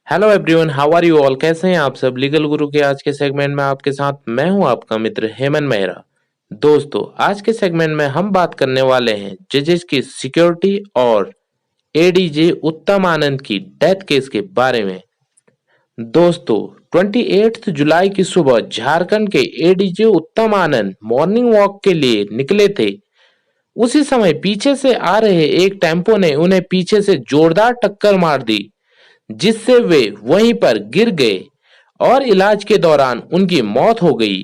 Hello everyone, how are you all. कैसे हैं आप सब। लीगल गुरु के आज के सेगमेंट में आपके साथ मैं हूं आपका मित्र हेमन मेहरा। दोस्तों, आज के सेगमेंट में हम बात करने वाले हैं जजेस की सिक्योरिटी और एडीजे उत्तम आनंद की डेथ केस के बारे में। दोस्तों, 28 जुलाई की सुबह झारखंड के एडीजे उत्तम आनंद मॉर्निंग वॉक के लिए निकले थे। उसी समय पीछे से आ रहे एक टेम्पो ने उन्हें पीछे से जोरदार टक्कर मार दी, जिससे वे वहीं पर गिर गए और इलाज के दौरान उनकी मौत हो गई।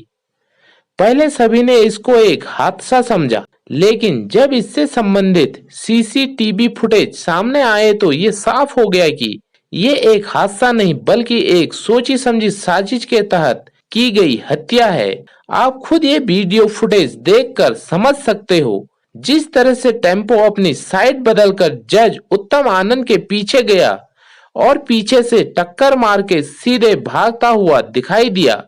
पहले सभी ने इसको एक हादसा समझा, लेकिन जब इससे संबंधित सीसीटीवी फुटेज सामने आए तो ये साफ हो गया कि ये एक हादसा नहीं बल्कि एक सोची समझी साजिश के तहत की गई हत्या है। आप खुद ये वीडियो फुटेज देखकर समझ सकते हो। जिस तरह से टेम्पो अपनी साइड बदलकर जज उत्तम आनंद के पीछे गया और पीछे से टक्कर मार के सीधे भागता हुआ दिखाई दिया,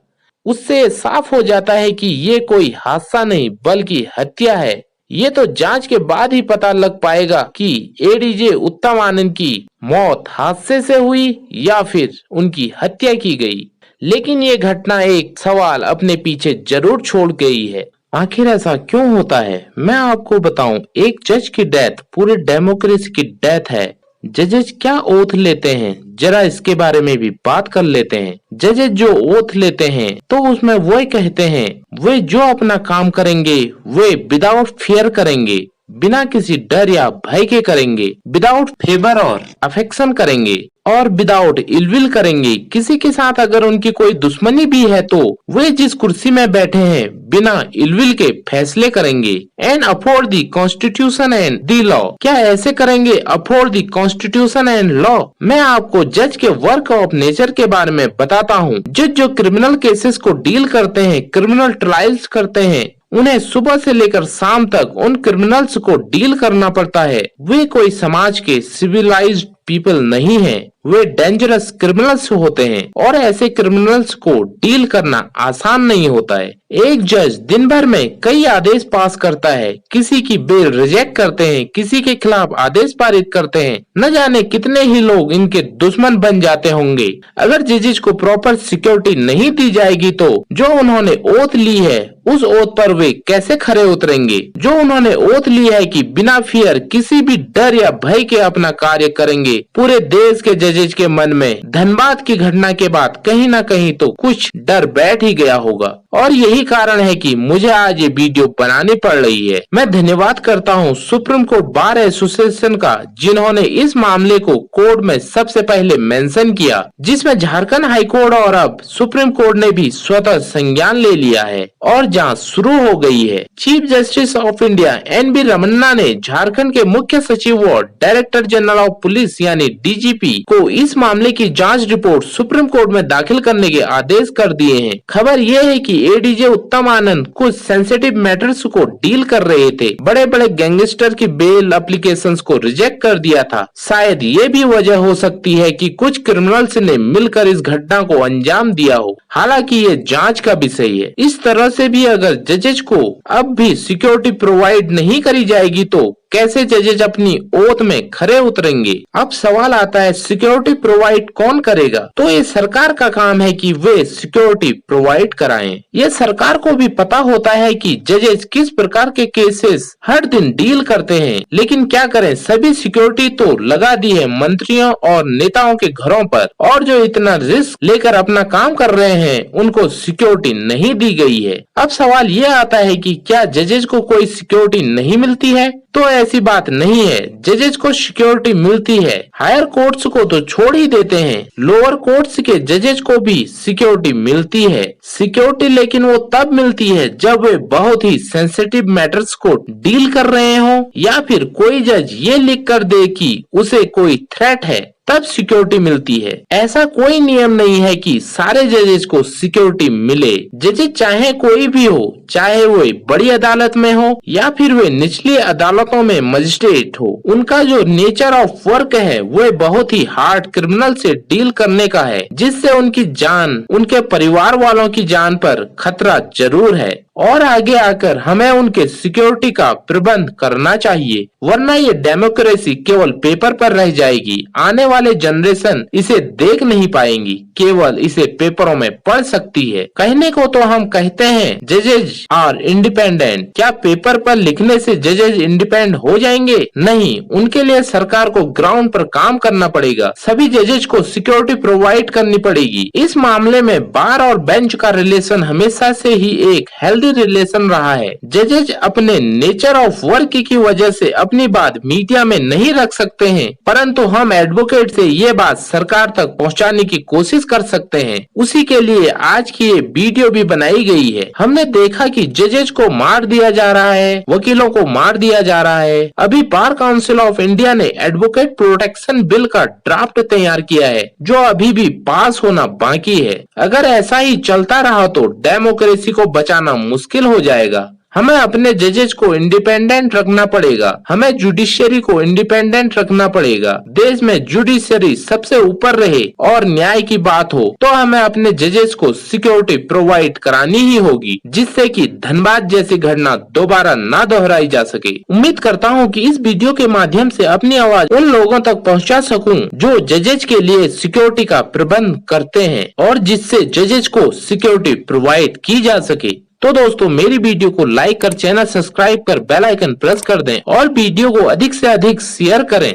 उससे साफ हो जाता है कि ये कोई हादसा नहीं बल्कि हत्या है। ये तो जांच के बाद ही पता लग पाएगा कि एडीजे उत्तम आनंद की मौत हादसे से हुई या फिर उनकी हत्या की गई। लेकिन ये घटना एक सवाल अपने पीछे जरूर छोड़ गई है। आखिर ऐसा क्यों होता है, मैं आपको बताऊं। एक जज की डेथ पूरे डेमोक्रेसी की डेथ है। जजेस क्या ओथ लेते हैं, जरा इसके बारे में भी बात कर लेते हैं। जजेस जो ओथ लेते हैं तो उसमें वो कहते हैं वे जो अपना काम करेंगे वे विदाउट फियर करेंगे, बिना किसी डर या भय के करेंगे, विदाउट फेवर और अफेक्शन करेंगे और विदाउट इलविल करेंगे। किसी के साथ अगर उनकी कोई दुश्मनी भी है तो वे जिस कुर्सी में बैठे हैं बिना इलविल के फैसले करेंगे। And uphold the constitution and the law. क्या ऐसे करेंगे uphold the constitution and law? मैं आपको जज के वर्क ऑफ नेचर के बारे में बताता हूँ। जज जो क्रिमिनल केसेस को डील करते हैं, क्रिमिनल ट्रायल्स करते हैं, उन्हें सुबह से लेकर शाम तक उन क्रिमिनल्स को डील करना पड़ता है। वे कोई समाज के सिविलाइज्ड पीपल नहीं है, वे डेंजरस क्रिमिनल्स होते हैं और ऐसे क्रिमिनल्स को डील करना आसान नहीं होता है। एक जज दिन भर में कई आदेश पास करता है, किसी की बेल रिजेक्ट करते हैं, किसी के खिलाफ आदेश पारित करते हैं। न जाने कितने ही लोग इनके दुश्मन बन जाते होंगे। अगर जजेस को प्रॉपर सिक्योरिटी नहीं दी जाएगी तो जो उन्होंने ओथ ली है उस ओथ पर वे कैसे खरे उतरेंगे। जो उन्होंने ओथ ली है कि बिना फियर किसी भी डर या भय के अपना कार्य करेंगे। पूरे देश के जजेस के मन में धनबाद की घटना के बाद कहीं ना कहीं तो कुछ डर बैठ ही गया होगा और यही कारण है कि मुझे आज ये वीडियो बनानी पड़ रही है। मैं धन्यवाद करता हूँ सुप्रीम कोर्ट बार एसोसिएशन का, जिन्होंने इस मामले को कोर्ट में सबसे पहले मेंशन किया, जिसमें झारखंड हाई कोर्ट और अब सुप्रीम कोर्ट ने भी स्वतः संज्ञान ले लिया है और जांच शुरू हो गई है। Chief justice of India N V. Ramana ने झारखंड के मुख्य सचिव और डायरेक्टर जनरल ऑफ पुलिस यानी डीजीपी को इस मामले की जांच रिपोर्ट सुप्रीम कोर्ट में दाखिल करने के आदेश कर दिए हैं। खबर यह है कि एडीजे उत्तम आनंद कुछ सेंसिटिव मैटर्स को डील कर रहे थे। बड़े बड़े गैंगस्टर की बेल एप्लीकेशंस को रिजेक्ट कर दिया था। शायद ये भी वजह हो सकती है कि कुछ क्रिमिनल्स ने मिलकर इस घटना को अंजाम दिया हो। हालांकि ये जांच का विषय है। इस तरह से भी अगर जजेस को अब भी सिक्योरिटी प्रोवाइड नहीं करी जाएगी तो कैसे जजेस अपनी ओथ में खरे उतरेंगे। अब सवाल आता है सिक्योरिटी प्रोवाइड कौन करेगा? तो ये सरकार का काम है कि वे सिक्योरिटी प्रोवाइड कराएं। ये सरकार को भी पता होता है कि जजेस किस प्रकार के केसेस हर दिन डील करते हैं, लेकिन क्या करें, सभी सिक्योरिटी तो लगा दी है मंत्रियों और नेताओं के घरों पर, और जो इतना रिस्क लेकर अपना काम कर रहे हैं उनको सिक्योरिटी नहीं दी गई है। अब सवाल ये आता है कि क्या जजेस को कोई सिक्योरिटी नहीं मिलती है? तो ऐसी बात नहीं है, जजेस को सिक्योरिटी मिलती है। हायर कोर्ट्स को तो छोड़ ही देते हैं, लोअर कोर्ट्स के जजेस को भी सिक्योरिटी मिलती है। सिक्योरिटी लेकिन वो तब मिलती है जब वे बहुत ही सेंसिटिव मैटर्स को डील कर रहे हो या फिर कोई जज ये लिख कर दे कि उसे कोई थ्रेट है, तब सिक्योरिटी मिलती है। ऐसा कोई नियम नहीं है कि सारे जजेस को सिक्योरिटी मिले। जजेस चाहे कोई भी हो, चाहे वे बड़ी अदालत में हो या फिर वे निचली अदालतों में मजिस्ट्रेट हो, उनका जो नेचर ऑफ वर्क है वो बहुत ही हार्ड क्रिमिनल से डील करने का है, जिससे उनकी जान, उनके परिवार वालों की जान पर खतरा जरूर है। और आगे आकर हमें उनके सिक्योरिटी का प्रबंध करना चाहिए, वरना ये डेमोक्रेसी केवल पेपर पर रह जाएगी। आने वाले जनरेशन इसे देख नहीं पाएंगी, केवल इसे पेपरों में पढ़ सकती है। कहने को तो हम कहते हैं जजेज आर इंडिपेंडेंट, क्या पेपर पर लिखने से जजेज इंडिपेंडेंट हो जाएंगे? नहीं, उनके लिए सरकार को ग्राउंड पर काम करना पड़ेगा। सभी जजेज को सिक्योरिटी प्रोवाइड करनी पड़ेगी। इस मामले में बार और बेंच का रिलेशन हमेशा से ही एक हेल्दी रिलेशन रहा है। जजेज अपने नेचर ऑफ वर्क की वजह से अपनी बात मीडिया में नहीं रख सकते हैं, परंतु हम एडवोकेट से ये बात सरकार तक पहुंचाने की कोशिश कर सकते हैं। उसी के लिए आज की ये वीडियो भी बनाई गई है। हमने देखा कि जजेज को मार दिया जा रहा है, वकीलों को मार दिया जा रहा है। अभी बार काउंसिल ऑफ इंडिया ने एडवोकेट प्रोटेक्शन बिल का ड्राफ्ट तैयार किया है, जो अभी भी पास होना बाकी है। अगर ऐसा ही चलता रहा तो डेमोक्रेसी को बचाना मुश्किल हो जाएगा। हमें अपने जजेज को इंडिपेंडेंट रखना पड़ेगा, हमें जुडिशियरी को इंडिपेंडेंट रखना पड़ेगा। देश में जुडिशियरी सबसे ऊपर रहे और न्याय की बात हो तो हमें अपने जजेज को सिक्योरिटी प्रोवाइड करानी ही होगी, जिससे कि धनबाद जैसी घटना दोबारा ना दोहराई जा सके। उम्मीद करता हूँ कि इस वीडियो के माध्यम से अपनी आवाज उन लोगों तक पहुँचा सकूँ जो जजेज के लिए सिक्योरिटी का प्रबंध करते हैं और जिससे जजेज को सिक्योरिटी प्रोवाइड की जा सके। तो दोस्तों, मेरी वीडियो को लाइक कर चैनल सब्सक्राइब कर बेल आइकन प्रेस कर दें और वीडियो को अधिक से अधिक शेयर करें।